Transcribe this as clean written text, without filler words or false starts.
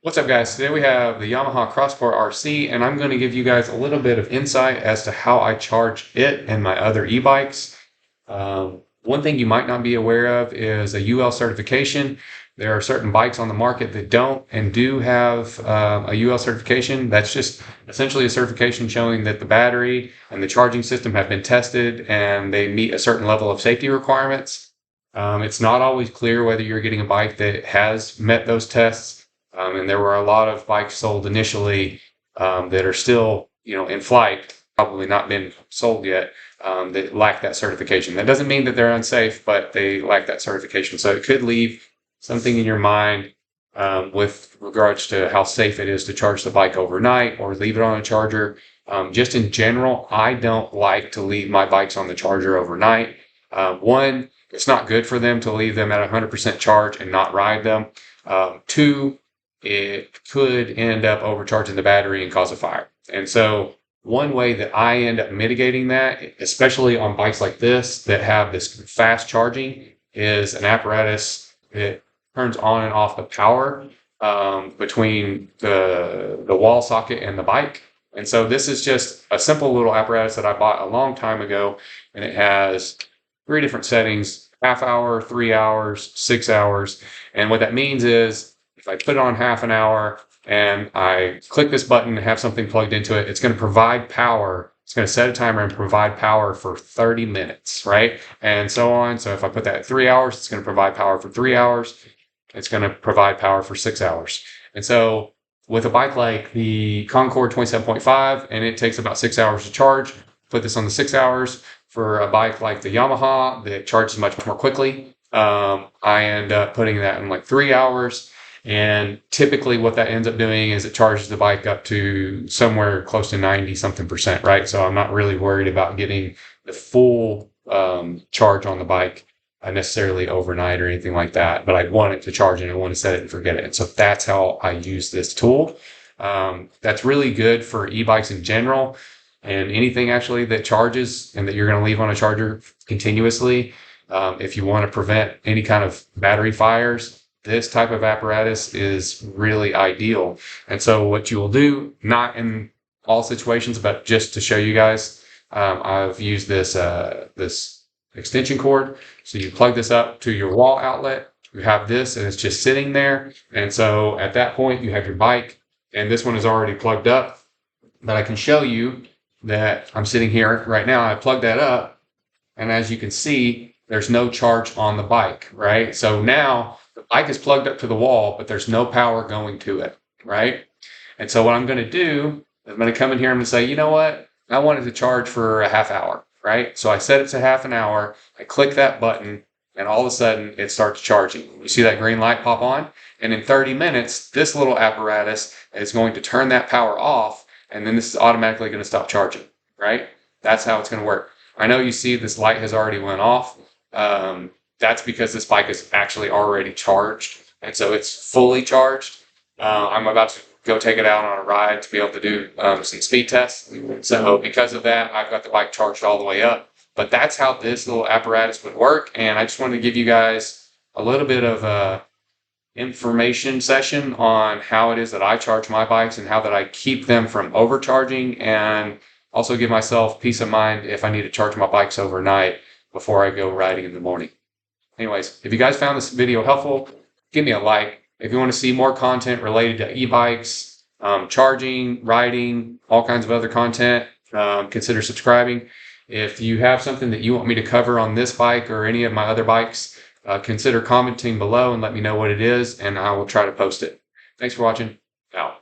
What's up, guys? Today we have the Yamaha Crossport RC, and I'm going to give you guys a little bit of insight as to how I charge it and my other e-bikes. One thing you might not be aware of is a UL certification. There are certain bikes on the market that don't and do have a UL certification. That's just essentially a certification showing that the battery and the charging system have been tested and they meet a certain level of safety requirements. It's not always clear whether you're getting a bike that has met those tests. And there were a lot of bikes sold initially that are still, in flight, probably not been sold yet, that lack that certification. That doesn't mean that they're unsafe, but they lack that certification. So it could leave something in your mind with regards to how safe it is to charge the bike overnight or leave it on a charger. Just in general, I don't like to leave my bikes on the charger overnight. One, it's not good for them to leave them at 100% charge and not ride them. Two, it could end up overcharging the battery and cause a fire. And so one way that I end up mitigating that, especially on bikes like this that have this fast charging, is an apparatus that turns on and off the power between the wall socket and the bike. And so this is just a simple little apparatus that I bought a long time ago, and it has 3 different settings: half hour, 3 hours, 6 hours. And what that means is if I put it on half an hour and I click this button and have something plugged into it, it's going to provide power. It's going to set a timer and provide power for 30 minutes, right? And so on. So if I put that at 3 hours, it's going to provide power for 3 hours. It's going to provide power for 6 hours. And so with a bike like the Concord 27.5, and it takes about 6 hours to charge, put this on the 6 hours. For a bike like the Yamaha that charges much more quickly, I end up putting that in like 3 hours. And typically what that ends up doing is it charges the bike up to somewhere close to 90 something percent, right? So I'm not really worried about getting the full charge on the bike necessarily overnight or anything like that. But I want it to charge and I want to set it and forget it. And so that's how I use this tool. That's really good for e-bikes in general and anything actually that charges and that you're going to leave on a charger continuously. If you want to prevent any kind of battery fires, this type of apparatus is really ideal. And so what you will do, not in all situations, but just to show you guys, I've used this this extension cord. So you plug this up to your wall outlet. You have this and it's just sitting there. And so at that point you have your bike and this one is already plugged up. But I can show you that I'm sitting here right now. I plugged that up and as you can see, there's no charge on the bike, right? So now the bike is plugged up to the wall, but there's no power going to it, right? And so what I'm going to do is I'm going to come in here and I'm going to say, you know what? I want it to charge for a half hour, right? So I set it to half an hour. I click that button and all of a sudden it starts charging. You see that green light pop on? And in 30 minutes, this little apparatus is going to turn that power off and then this is automatically going to stop charging, right? That's how it's going to work. I know you see this light has already went off. That's because this bike is actually already charged. And so it's fully charged. I'm about to go take it out on a ride to be able to do some speed tests. So because of that, I've got the bike charged all the way up. But that's how this little apparatus would work. And I just wanted to give you guys a little bit of a information session on how it is that I charge my bikes and how that I keep them from overcharging, and also give myself peace of mind if I need to charge my bikes overnight before I go riding in the morning. Anyways, if you guys found this video helpful, give me a like. If you want to see more content related to e-bikes, charging, riding, all kinds of other content, consider subscribing. If you have something that you want me to cover on this bike or any of my other bikes, consider commenting below and let me know what it is, and I will try to post it. Thanks for watching. Out.